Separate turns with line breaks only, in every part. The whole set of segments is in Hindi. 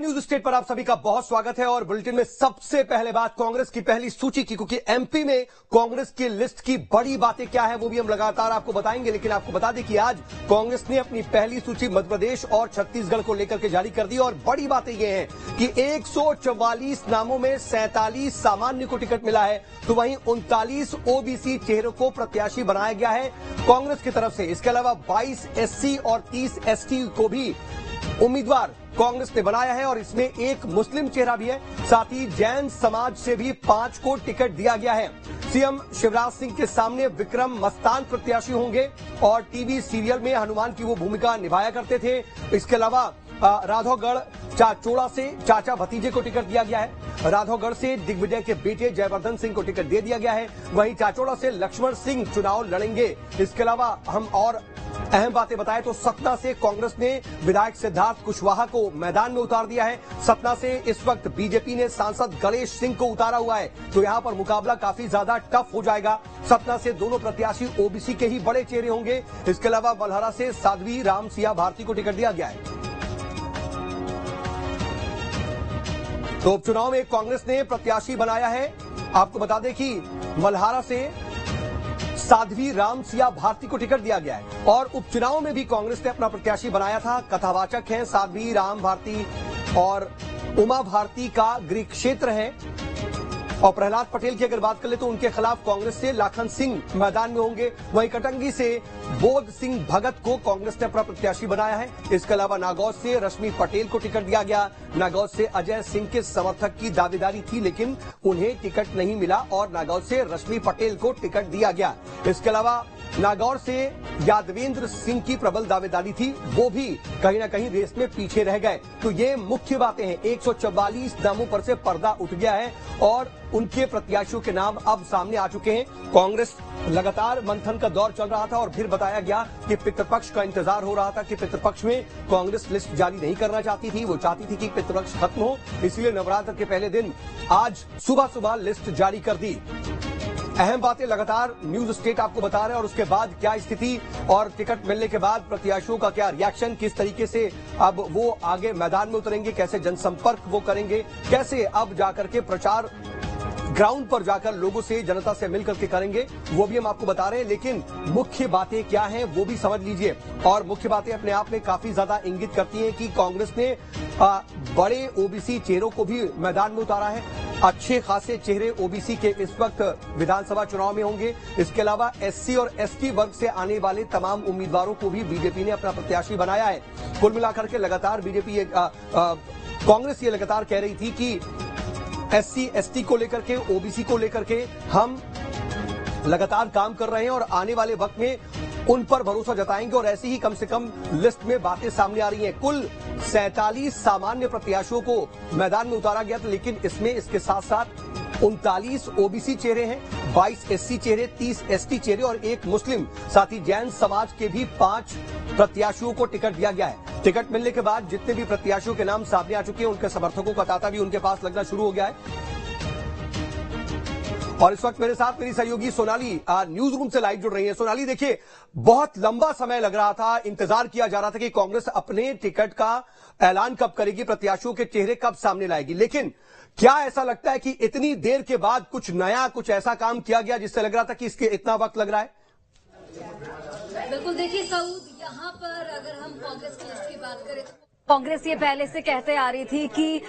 न्यूज स्टेट पर आप सभी का बहुत स्वागत है। और बुलेटिन में सबसे पहले बात कांग्रेस की पहली सूची की, क्योंकि एमपी में कांग्रेस की लिस्ट की बड़ी बातें क्या है वो भी हम लगातार आपको बताएंगे। लेकिन आपको बता दें कि आज कांग्रेस ने अपनी पहली सूची मध्य प्रदेश और छत्तीसगढ़ को लेकर के जारी कर दी। और बड़ी बातें ये हैं कि 144 नामों में 47 सामान्य को टिकट मिला है, तो वहीं 39 ओबीसी चेहरों को प्रत्याशी बनाया गया है कांग्रेस की तरफ से। इसके अलावा 22 एससी और 30 एसटी को भी उम्मीदवार कांग्रेस ने बनाया है और इसमें एक मुस्लिम चेहरा भी है। साथ ही जैन समाज से भी 5 को टिकट दिया गया है। सीएम शिवराज सिंह के सामने विक्रम मस्तान प्रत्याशी होंगे और टीवी सीरियल में हनुमान की वो भूमिका निभाया करते थे। इसके अलावा राघवगढ़ चाचोड़ा से चाचा भतीजे को टिकट दिया गया है। राघवगढ़ से दिग्विजय के बेटे जयवर्धन सिंह को टिकट दे दिया गया है। वहीं चाचोड़ा से लक्ष्मण सिंह चुनाव लड़ेंगे। इसके अलावा हम और अहम बातें बताएं तो सतना से कांग्रेस ने विधायक सिद्धार्थ कुशवाहा को मैदान में उतार दिया है। सतना से इस वक्त बीजेपी ने सांसद गणेश सिंह को उतारा हुआ है, तो यहां पर मुकाबला काफी ज्यादा टफ हो जाएगा। सतना से दोनों प्रत्याशी ओबीसी के ही बड़े चेहरे होंगे। इसके अलावा बलहरा से साध्वी राम सिया भारती को टिकट दिया गया है। तो उपचुनाव में कांग्रेस ने प्रत्याशी बनाया है। आपको बता दें कि मल्हारा से साध्वी राम सिया भारती को टिकट दिया गया है और उपचुनाव में भी कांग्रेस ने अपना प्रत्याशी बनाया था। कथावाचक हैं साध्वी राम भारती और उमा भारती का गृह क्षेत्र है। और प्रहलाद पटेल की अगर बात कर ले तो उनके खिलाफ कांग्रेस से लाखन सिंह मैदान में होंगे। वहीं कटंगी से बोध सिंह भगत को कांग्रेस ने अपना प्रत्याशी बनाया है। इसके अलावा नागौर से रश्मि पटेल को टिकट दिया गया। नागौर से अजय सिंह के समर्थक की दावेदारी थी, लेकिन उन्हें टिकट नहीं मिला और नागौर से रश्मि पटेल को टिकट दिया गया। इसके अलावा नागौर से यादवेंद्र सिंह की प्रबल दावेदारी थी, वो भी कहीं ना कहीं रेस में पीछे रह गए। तो ये मुख्य बातें हैं। 144 नामों पर से पर्दा उठ गया है और उनके प्रत्याशियों के नाम अब सामने आ चुके हैं। कांग्रेस लगातार मंथन का दौर चल रहा था और फिर बताया गया कि पितृपक्ष का इंतजार हो रहा था कि पितृपक्ष में कांग्रेस लिस्ट जारी नहीं करना चाहती थी। वो चाहती थी कि पितृपक्ष खत्म हो, इसलिए नवरात्र के पहले दिन आज सुबह सुबह लिस्ट जारी कर दी। अहम बातें लगातार न्यूज स्टेट आपको बता रहे हैं और उसके बाद क्या स्थिति और टिकट मिलने के बाद प्रत्याशियों का क्या रिएक्शन, किस तरीके से अब वो आगे मैदान में उतरेंगे, कैसे जनसंपर्क वो करेंगे, कैसे अब जाकर के प्रचार ग्राउंड पर जाकर लोगों से, जनता से मिलकर के करेंगे, वो भी हम आपको बता रहे हैं। लेकिन मुख्य बातें क्या हैं वो भी समझ लीजिए। और मुख्य बातें अपने आप में काफी ज्यादा इंगित करती हैं कि कांग्रेस ने बड़े ओबीसी चेहरों को भी मैदान में उतारा है। अच्छे खासे चेहरे ओबीसी के इस वक्त विधानसभा चुनाव में होंगे। इसके अलावा एससी और एसटी वर्ग से आने वाले तमाम उम्मीदवारों को भी बीजेपी ने अपना प्रत्याशी बनाया है। कुल मिलाकर के लगातार बीजेपी कांग्रेस ये लगातार कह रही थी कि एससी एसटी को लेकर के, ओबीसी को लेकर के हम लगातार काम कर रहे हैं और आने वाले वक्त में उन पर भरोसा जताएंगे। और ऐसी ही कम से कम लिस्ट में बातें सामने आ रही हैं। कुल 47 सामान्य प्रत्याशियों को मैदान में उतारा गया था, लेकिन इसमें इसके साथ साथ 39 ओबीसी चेहरे हैं, 22 एससी चेहरे, 30 एसटी चेहरे और एक मुस्लिम, साथ ही जैन समाज के भी 5 प्रत्याशियों को टिकट दिया गया है। टिकट मिलने के बाद जितने भी प्रत्याशियों के नाम सामने आ चुके हैं, उनके समर्थकों का तांता भी उनके पास लगना शुरू हो गया है। और इस वक्त मेरे साथ मेरी सहयोगी सोनाली न्यूज रूम से लाइव जुड़ रही है। सोनाली, देखिए, बहुत लंबा समय लग रहा था, इंतजार किया जा रहा था कि कांग्रेस अपने टिकट का ऐलान कब करेगी, प्रत्याशियों के चेहरे कब सामने लाएगी, लेकिन क्या ऐसा लगता है कि इतनी देर के बाद कुछ नया, कुछ ऐसा काम किया गया जिससे लग रहा था कि इसके इतना वक्त लग रहा है?
बिल्कुल, देखिए सऊद, यहाँ पर अगर हम कांग्रेस की लिस्ट की बात करें, कांग्रेस ये पहले से कहते आ रही थी कि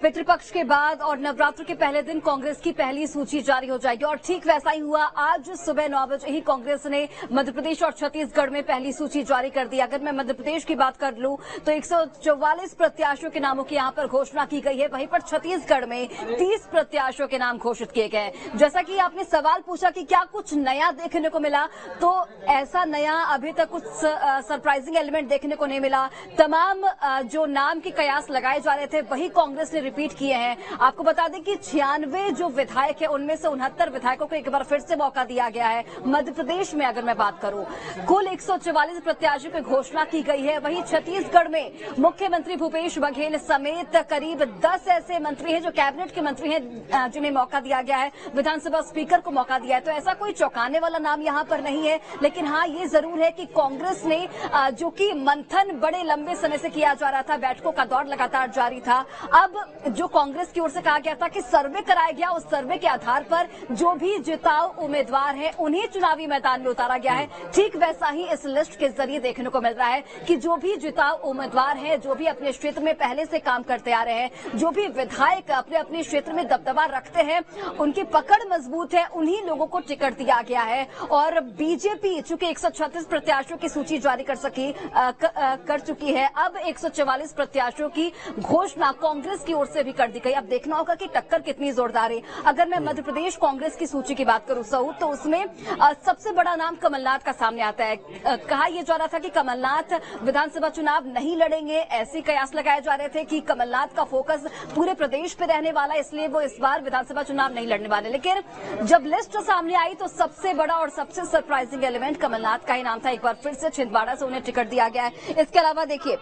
पितृपक्ष के बाद और नवरात्र के पहले दिन कांग्रेस की पहली सूची जारी हो जाएगी और ठीक वैसा ही हुआ। आज सुबह 9 बजे ही कांग्रेस ने मध्य प्रदेश और छत्तीसगढ़ में पहली सूची जारी कर दी। अगर मैं मध्य प्रदेश की बात कर लूं तो 144 प्रत्याशियों के नामों की यहां पर घोषणा की गई है। वहीं पर छत्तीसगढ़ में 30 प्रत्याशियों के नाम घोषित किए गए। जैसा कि आपने सवाल पूछा कि क्या कुछ नया देखने को मिला, तो ऐसा नया अभी तक कुछ सरप्राइजिंग एलिमेंट देखने को नहीं मिला। तमाम जो नाम के कयास लगाए जा रहे थे वही कांग्रेस ने रिपीट किए हैं। आपको बता दें कि 96 जो विधायक है उनमें से 69 विधायकों को एक बार फिर से मौका दिया गया है। मध्य प्रदेश में अगर मैं बात करूं, कुल 144 प्रत्याशियों की घोषणा की गई है। वहीं छत्तीसगढ़ में मुख्यमंत्री भूपेश बघेल समेत करीब 10 ऐसे मंत्री हैं जो कैबिनेट के मंत्री हैं जिन्हें मौका दिया गया है। विधानसभा स्पीकर को मौका दिया है। तो ऐसा कोई चौंकाने वाला नाम यहां पर नहीं है, लेकिन हाँ, ये जरूर है कि कांग्रेस ने जो कि मंथन बड़े लंबे समय से किया किया जा रहा था, बैठकों का दौर लगातार जारी था। अब जो कांग्रेस की ओर से कहा गया था कि सर्वे कराया गया, उस सर्वे के आधार पर जो भी जिताऊ उम्मीदवार हैं उन्हें चुनावी मैदान में उतारा गया है। ठीक वैसा ही इस लिस्ट के जरिए देखने को मिल रहा है कि जो भी जिताऊ उम्मीदवार हैं, जो भी अपने क्षेत्र में पहले से काम करते आ रहे हैं, जो भी विधायक अपने अपने क्षेत्र में दबदबा रखते हैं, उनकी पकड़ मजबूत है, उन्हीं लोगों को टिकट दिया गया है। और बीजेपी चूंकि 136 प्रत्याशियों की सूची जारी कर चुकी है, अब 144 प्रत्याशियों की घोषणा कांग्रेस की ओर से भी कर दी गई। अब देखना होगा कि टक्कर कितनी जोरदार है। अगर मैं मध्य प्रदेश कांग्रेस की सूची की बात करूं सऊद, तो उसमें सबसे बड़ा नाम कमलनाथ का सामने आता है। कहा यह जा रहा था कि कमलनाथ विधानसभा चुनाव नहीं लड़ेंगे, ऐसे कयास लगाए जा रहे थे कि कमलनाथ का फोकस पूरे प्रदेश पे रहने वाला, इसलिए वो इस बार विधानसभा चुनाव नहीं लड़ने वाले। लेकिन जब लिस्ट सामने आई तो सबसे बड़ा और सबसे सरप्राइजिंग एलिमेंट कमलनाथ का ही नाम था। एक बार फिर से छिंदवाड़ा से उन्हें टिकट दिया गया है। इसके अलावा देखिए,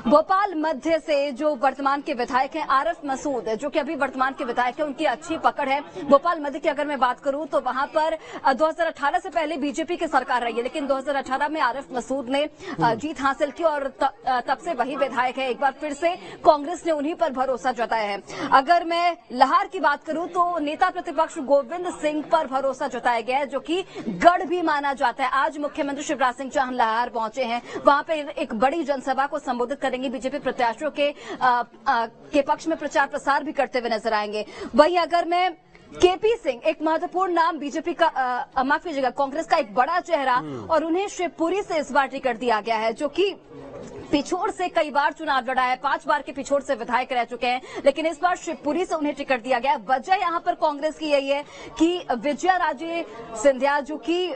भोपाल मध्य से जो वर्तमान के विधायक हैं आरिफ मसूद, जो कि अभी वर्तमान के विधायक हैं, उनकी अच्छी पकड़ है। भोपाल मध्य की अगर मैं बात करूं तो वहां पर 2018 से पहले बीजेपी की सरकार रही है, लेकिन 2018 में आरिफ मसूद ने जीत हासिल की और तब से वही विधायक है। एक बार फिर से कांग्रेस ने उन्हीं पर भरोसा जताया है। अगर मैं लहार की बात करूं तो नेता प्रतिपक्ष गोविंद सिंह पर भरोसा जताया गया है, जो कि गढ़ भी माना जाता है। आज मुख्यमंत्री शिवराज सिंह चौहान लहार पहुंचे हैं, वहां पे एक बड़ी जनसभा को संबोधित करेंगे, बीजेपी प्रत्याशियों के पक्ष में प्रचार प्रसार भी करते हुए नजर आएंगे। वहीं अगर मैं केपी सिंह, एक महत्वपूर्ण नाम बीजेपी का, माफ कीजिएगा, कांग्रेस का एक बड़ा चेहरा, और उन्हें शिवपुरी से इस बार टिकट दिया गया है, जो कि पिछोड़ से कई बार चुनाव लड़ा है, 5 बार के पिछोड़ से विधायक रह चुके हैं, लेकिन इस बार शिवपुरी से उन्हें टिकट दिया गया है। वजह यहां पर कांग्रेस की यही है कि विजया राजे सिंधिया, जो कि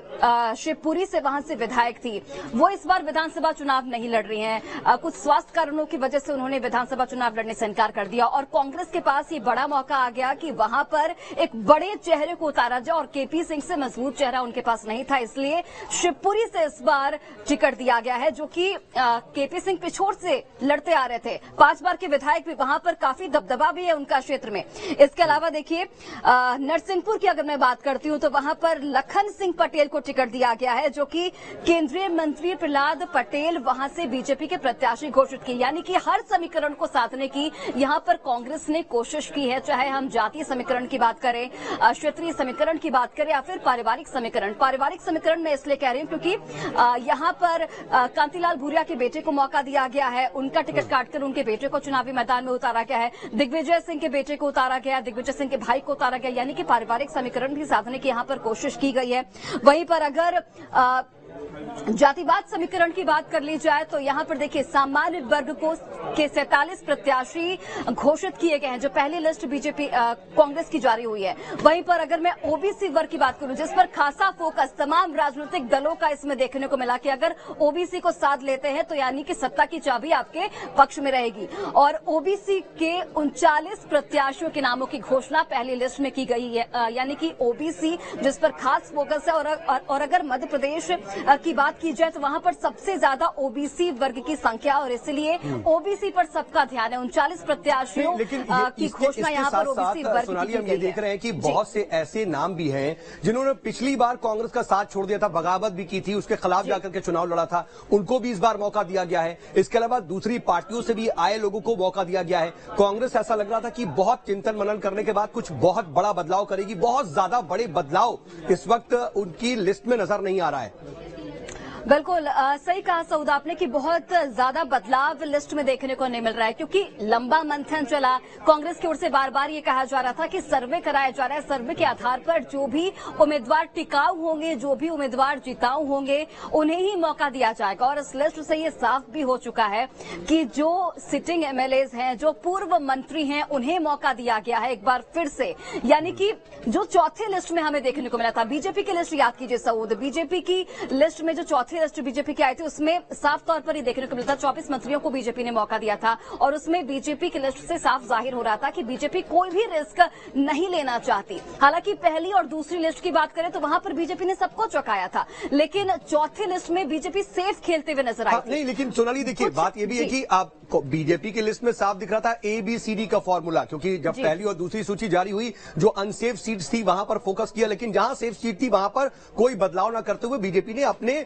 शिवपुरी से वहां से विधायक थी, वो इस बार विधानसभा चुनाव नहीं लड़ रही हैं। कुछ स्वास्थ्य कारणों की वजह से उन्होंने विधानसभा चुनाव लड़ने से इनकार कर दिया, और कांग्रेस के पास ये बड़ा मौका आ गया कि वहां पर एक बड़े चेहरे को उतारा जाए, और केपी सिंह से मजबूत चेहरा उनके पास नहीं था, इसलिए शिवपुरी से इस बार टिकट दिया गया है, जो कि केपी सिंह पिछोड़ से लड़ते आ रहे थे। 5 बार के विधायक भी, वहां पर काफी दबदबा भी है उनका क्षेत्र में। इसके अलावा देखिए, नरसिंहपुर की अगर मैं बात करती हूं तो वहां पर लखन सिंह पटेल को टिकट दिया गया है, जो कि केंद्रीय मंत्री प्रहलाद पटेल वहां से बीजेपी के प्रत्याशी घोषित किए। यानी कि हर समीकरण को साधने की यहां पर कांग्रेस ने कोशिश की है, चाहे हम जातीय समीकरण की बात करें, क्षेत्रीय समीकरण की बात करें, या फिर पारिवारिक समीकरण। पारिवारिक समीकरण मैं इसलिए कह रही हूं क्योंकि यहां पर कांतिलाल भूरिया के बेटे को मौका दिया गया है, उनका टिकट काटकर उनके बेटे को चुनावी मैदान में उतारा गया है। दिग्विजय सिंह के बेटे को उतारा गया, दिग्विजय सिंह के भाई को उतारा गया, यानी कि पारिवारिक समीकरण भी साधने की यहां पर कोशिश की गई है। वहीं पर अगर जातिवाद समीकरण की बात कर ली जाए तो यहां पर देखिए, सामान्य वर्ग को के 47 प्रत्याशी घोषित किए गए हैं, जो पहली लिस्ट बीजेपी कांग्रेस की जारी हुई है। वहीं पर अगर मैं ओबीसी वर्ग की बात करूं, जिस पर खासा फोकस तमाम राजनीतिक दलों का इसमें देखने को मिला कि अगर ओबीसी को साथ लेते हैं तो यानी कि सत्ता की चाबी आपके पक्ष में रहेगी, और ओबीसी के 39 प्रत्याशियों के नामों की घोषणा पहली लिस्ट में की गई है, यानी कि ओबीसी जिस पर खास फोकस है। और अगर मध्य प्रदेश की बात की जाए तो वहां पर सबसे ज्यादा ओबीसी वर्ग की संख्या, और इसलिए ओबीसी पर सबका ध्यान है। 39 प्रत्याशियों की घोषणा यहां पर ओबीसी वर्ग की
हम ये देख रहे हैं कि बहुत से ऐसे नाम भी हैं जिन्होंने पिछली बार कांग्रेस का साथ छोड़ दिया था, बगावत भी की थी, उसके खिलाफ जाकर के चुनाव लड़ा था, उनको भी इस बार मौका दिया गया है। इसके अलावा दूसरी पार्टियों से भी आए लोगों को मौका दिया गया है। कांग्रेस ऐसा लग रहा था कि बहुत चिंतन मनन करने के बाद कुछ बहुत बड़ा बदलाव करेगी, बहुत ज्यादा बड़े बदलाव इस वक्त उनकी लिस्ट में नजर नहीं आ रहा है।
बिल्कुल सही कहा सऊद आपने कि बहुत ज्यादा बदलाव लिस्ट में देखने को नहीं मिल रहा है, क्योंकि लंबा मंथन चला। कांग्रेस की ओर से बार बार ये कहा जा रहा था कि सर्वे कराया जा रहा है, सर्वे के आधार पर जो भी उम्मीदवार टिकाऊ होंगे, जो भी उम्मीदवार जिताऊ होंगे, उन्हें ही मौका दिया जाएगा। और इस लिस्ट से ये साफ भी हो चुका है कि जो सिटिंग एमएलएज हैं, जो पूर्व मंत्री हैं, उन्हें मौका दिया गया है एक बार फिर से। यानी कि जो चौथे लिस्ट में हमें देखने को मिला था, बीजेपी की लिस्ट याद कीजिए सऊद, बीजेपी की लिस्ट में जो चौथी लिस्ट बीजेपी की आई थी उसमें साफ तौर पर ये देखने को मिलता, 24 मंत्रियों को बीजेपी ने मौका दिया था, और उसमें बीजेपी की लिस्ट से साफ जाहिर हो रहा था कि बीजेपी कोई भी रिस्क नहीं लेना चाहती। हालांकि पहली और दूसरी लिस्ट की बात करें तो वहां पर बीजेपी ने सबको चौंकाया था, लेकिन चौथी लिस्ट में बीजेपी सेफ खेलते हुए नजर आई थी।
नहीं, लेकिन सोनाली देखिए, बात ये भी है कि आप बीजेपी की लिस्ट में साफ दिख रहा था ABCD का फॉर्मूला, क्योंकि जब पहली और दूसरी सूची जारी हुई, जो अनसेफ सीट्स थी वहां पर फोकस किया, लेकिन जहां सेफ सीट थी वहां पर कोई बदलाव न करते हुए बीजेपी ने अपने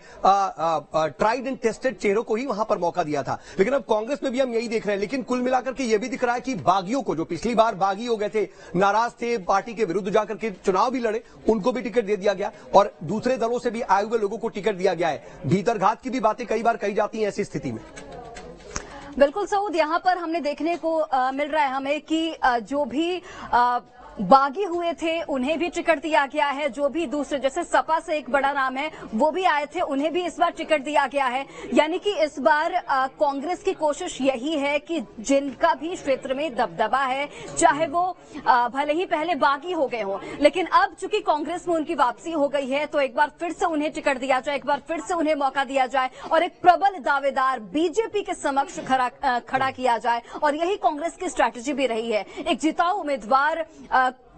ट्राइड एंड टेस्टेड चेहरों को ही वहां पर मौका दिया था। लेकिन अब कांग्रेस में भी हम यही देख रहे हैं। लेकिन कुल मिलाकर के यह भी दिख रहा है कि बागियों को, जो पिछली बार बागी हो गए थे, नाराज थे, पार्टी के विरुद्ध जाकर के चुनाव भी लड़े, उनको भी टिकट दे दिया गया और दूसरे दलों से भी आए हुए लोगों को टिकट दिया गया है। भीतरघात की भी बातें कई बार कही जाती हैं ऐसी स्थिति में।
बिल्कुल सऊद, यहाँ पर हमने देखने को मिल रहा है हमें कि जो भी बागी हुए थे उन्हें भी टिकट दिया गया है। जो भी दूसरे, जैसे सपा से एक बड़ा नाम है, वो भी आए थे, उन्हें भी इस बार टिकट दिया गया है। यानी कि इस बार कांग्रेस की कोशिश यही है कि जिनका भी क्षेत्र में दबदबा है, चाहे वो भले ही पहले बागी हो गए हों, लेकिन अब चूंकि कांग्रेस में उनकी वापसी हो गई है तो एक बार फिर से उन्हें टिकट दिया जाए, एक बार फिर से उन्हें मौका दिया जाए और एक प्रबल दावेदार बीजेपी के समक्ष खड़ा किया जाए। और यही कांग्रेस की स्ट्रैटेजी भी रही है। एक जिताऊ उम्मीदवार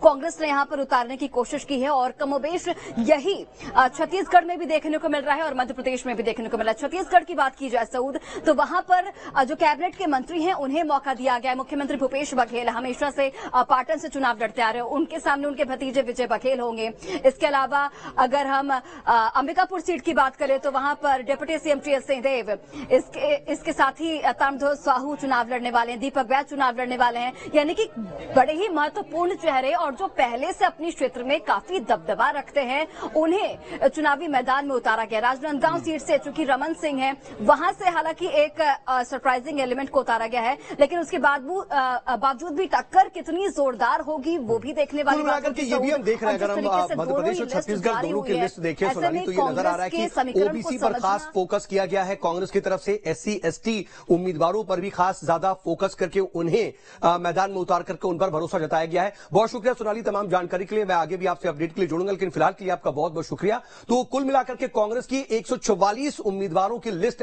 कांग्रेस ने यहां पर उतारने की कोशिश की है और कमोबेश यही छत्तीसगढ़ में भी देखने को मिल रहा है और मध्य प्रदेश में भी देखने को मिला है। छत्तीसगढ़ की बात की जाए सऊद, तो वहां पर जो कैबिनेट के मंत्री हैं उन्हें मौका दिया गया है। मुख्यमंत्री भूपेश बघेल हमेशा से पाटन से चुनाव लड़ते आ रहे हैं, उनके सामने उनके भतीजे विजय बघेल होंगे। इसके अलावा अगर हम अंबिकापुर सीट की बात करें तो वहां पर डिप्टी सीएम टी.एस. सिंहदेव, इसके साथ ही ताम्रध्वज साहू चुनाव लड़ने वाले हैं, दीपक बैज चुनाव लड़ने वाले हैं। यानी कि बड़े ही महत्वपूर्ण चेहरे और जो पहले से अपनी क्षेत्र में काफी दबदबा रखते हैं उन्हें चुनावी मैदान में उतारा गया। राजनांदगांव सीट से चूंकि रमन सिंह हैं, वहां से हालांकि एक सरप्राइजिंग एलिमेंट को उतारा गया है, लेकिन उसके बावजूद भी टक्कर कितनी जोरदार होगी वो भी देखने वाली बात है।
ये भी हम देख रहे हैं, अगर हम मध्य प्रदेश और छत्तीसगढ़ दोनों की लिस्ट देखें सोनाली, तो ये नजर आ रहा है कि ओबीसी पर खास फोकस किया गया है कांग्रेस की तरफ से। SC ST उम्मीदवारों पर भी खास ज्यादा फोकस करके उन्हें मैदान में उतार करके उन पर भरोसा जताया गया है। बहुत शुक्रिया सोनाली तमाम जानकारी के लिए। मैं आगे भी आपसे अपडेट के लिए जुड़ूंगा, लेकिन फिलहाल के लिए आपका बहुत बहुत शुक्रिया। तो कुल मिलाकर के कांग्रेस की 144 उम्मीदवारों की लिस्ट